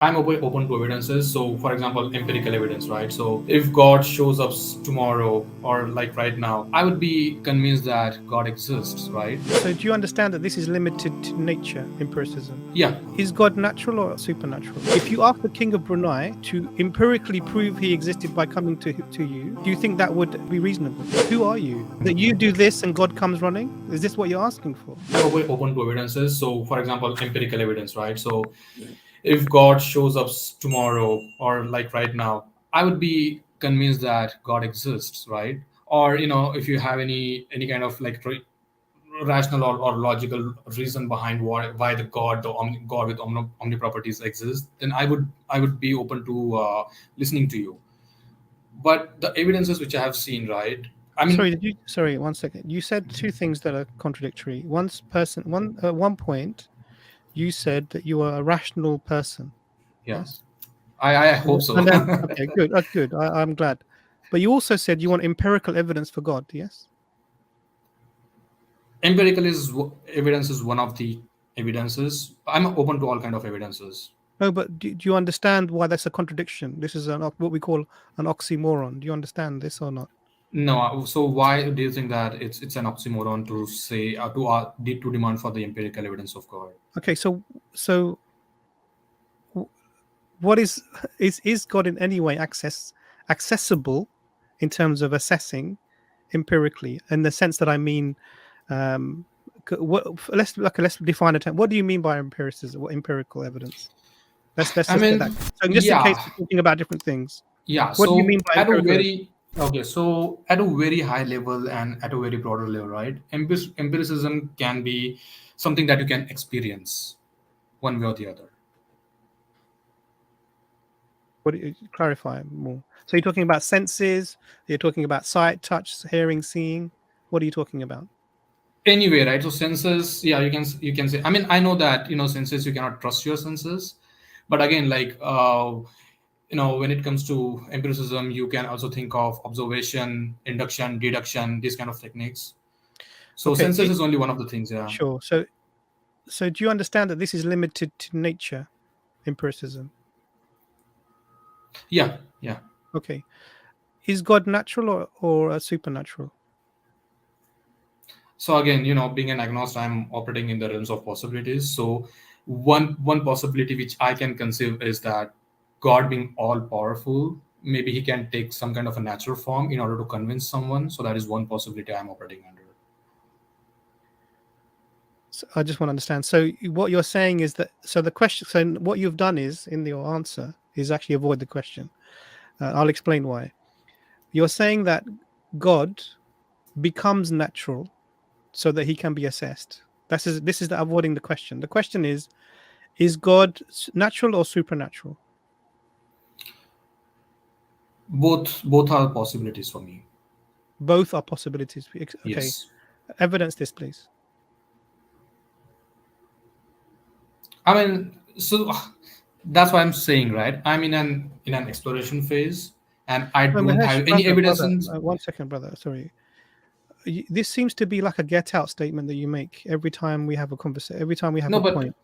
I'm open to evidences. So, for example, empirical evidence, right? So, if God shows up tomorrow or like right now, I would be convinced that God exists, right? So do you understand that this is limited to nature, empiricism? Yeah. Is God natural or supernatural? If you ask the king of Brunei to empirically prove he existed by coming to you, do you think that would be reasonable? Who are you? That you do this and God comes running? Is this what you're asking for? I'm open to evidences. So, for example, empirical evidence, right? So, if God shows up tomorrow or like right now, I would be convinced that God exists, right? Or if you have any kind of like rational or logical reason behind why the God with omni properties exists, then I would be open to listening to you. But the evidences which I have seen, right? I mean, Sorry, 1 second. You said two things that are contradictory. One point, you said that you are a rational person. yeah, Yes. I hope so. And then, okay, good. Good. I'm glad. But you also said you want empirical evidence for God. Yes. Empirical evidence is one of the evidences. I'm open to all kind of evidences. No, but do you understand why that's a contradiction? This is what we call an oxymoron. Do you understand this or not? No, so why do you think that it's an oxymoron to say to demand for the empirical evidence of God? Okay, so what is God in any way accessible in terms of assessing empirically? In the sense that I mean, what let's define a term. What do you mean by empiricism? What empirical evidence? Let's I just get that. mean, So just in case yeah, we're talking about different things, yeah. what do you So mean by at a empirical evidence? very okay, so at a very high level and at a very broader level, right? Empiricism can be something that you can experience one way or the other. What do you clarify more? So you're talking about senses, you're talking about sight, touch, hearing, seeing. What are you talking about? Anyway, right? So senses, yeah, you can say. I mean, I know that senses you cannot trust your senses, but again, like when it comes to empiricism, you can also think of observation, induction, deduction, these kind of techniques. So Okay, senses is only one of the things. Yeah. sure. So do you understand that this is limited to nature, empiricism? Yeah. Yeah. Okay. Is God natural or supernatural? So again, being an agnostic, I'm operating in the realms of possibilities. So one possibility which I can conceive is that God being all powerful, maybe he can take some kind of a natural form in order to convince someone. So that is one possibility I'm operating under. So I just want to understand. So what you're saying is that the question. So what you've done is in your answer is actually avoid the question. I'll explain why. You're saying that God becomes natural so that he can be assessed. This is the avoiding the question. The question is God natural or supernatural? Both are possibilities for me. Both are possibilities. Okay, Yes. evidence this, please. I mean, so that's what I'm saying, right? I'm in an exploration phase, and I No, don't Mahesh, have any brother, evidence. 1 second, brother. Sorry. This seems to be like a get out statement that you make every time we have a conversation, every time we have No, a but point.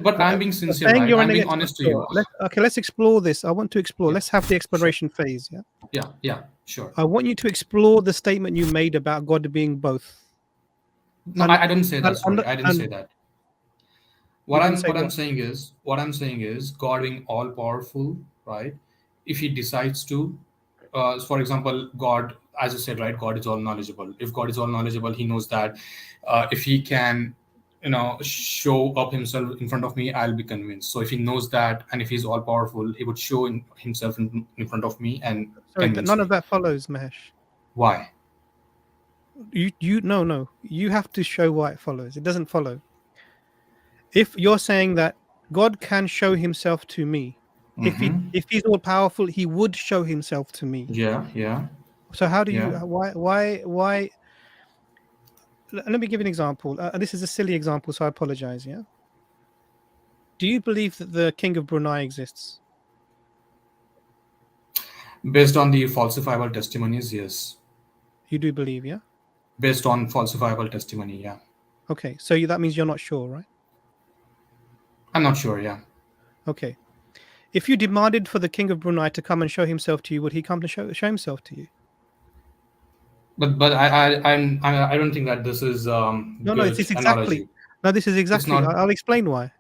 but I'm being sincere, Saying right? you're I'm running being it. honest to Sure. you. Let's explore this. I want to explore. Yeah, Let's have the sure. exploration phase. Yeah. Yeah, yeah, sure. I want you to explore the statement you made about God being both. No, And I didn't say that. Sorry, I didn't and say that. you What didn't I'm say what I'm what? saying is God being all powerful, right? If He decides to, for example, God, as you said, right? God is all knowledgeable. If God is all knowledgeable, He knows that if He can, show up Himself in front of me, I'll be convinced. So if He knows that, and if He's all powerful, He would show Himself in front of me and Sorry, convince none of me. that follows, Mahesh. Why? You no. You have to show why it follows. It doesn't follow. If you're saying that God can show Himself to me, Mm-hmm. if He's all powerful, He would show Himself to me. Yeah, yeah, So how do you yeah. why? Let me give you an example. This is a silly example, so I apologize. Yeah. Do you believe that the King of Brunei exists? Based on the falsifiable testimonies, yes. You do believe, yeah? Based on falsifiable testimony, yeah. Okay, so that means you're not sure, right? I'm not sure, yeah. Okay. If you demanded for the king of Brunei to come and show himself to you, would he come to show himself to you? But I don't think that this is No, no, good it's exactly. analogy. No, this is It's exactly. not. I'll explain why.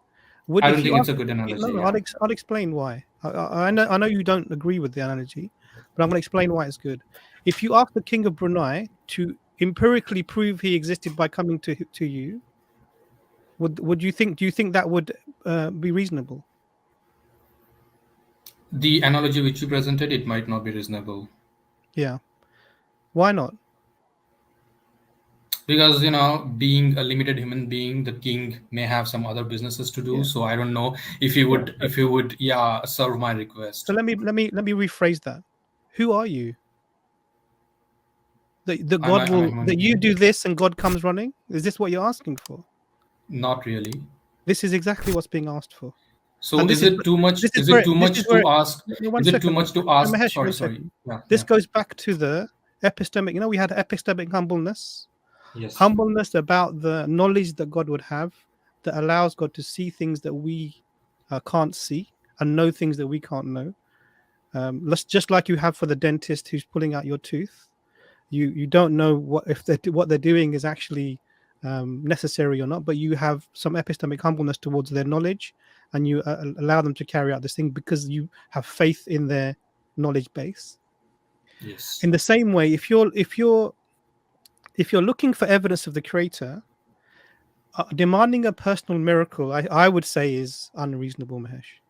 Would I don't if you think it's ask? a good No, analogy. no, Yeah. I'll explain why. I know you don't agree with the analogy, but I'm going to explain why it's good. If you ask the king of Brunei to empirically prove he existed by coming to you, would you think? Do you think that would be reasonable? The analogy which you presented, it might not be reasonable Yeah. Why not? because being a limited human being, the king may have some other businesses to do. Yeah. So I don't know if he Yeah. would if he would yeah serve my So request. let me rephrase that. Who are you? That God I'm a will human that you being. do this and God comes running? Is this what you're asking for? Not really. This is exactly what's being asked for. So And is it too much? Is it too this is much where to ask? no, one Is it too second, much to ask? Mahesh, Sorry, one sorry. second. Yeah, This yeah. goes back to the epistemic. We had epistemic humbleness, Yes. humbleness about the knowledge that God would have that allows God to see things that we can't see and know things that we can't know. Let's just like you have for the dentist who's pulling out your tooth. You don't know what they're doing is actually necessary or not, but you have some epistemic humbleness towards their knowledge, and you allow them to carry out this thing because you have faith in their knowledge base. Yes. In the same way, if you're looking for evidence of the Creator, demanding a personal miracle, I would say, is unreasonable, Mahesh.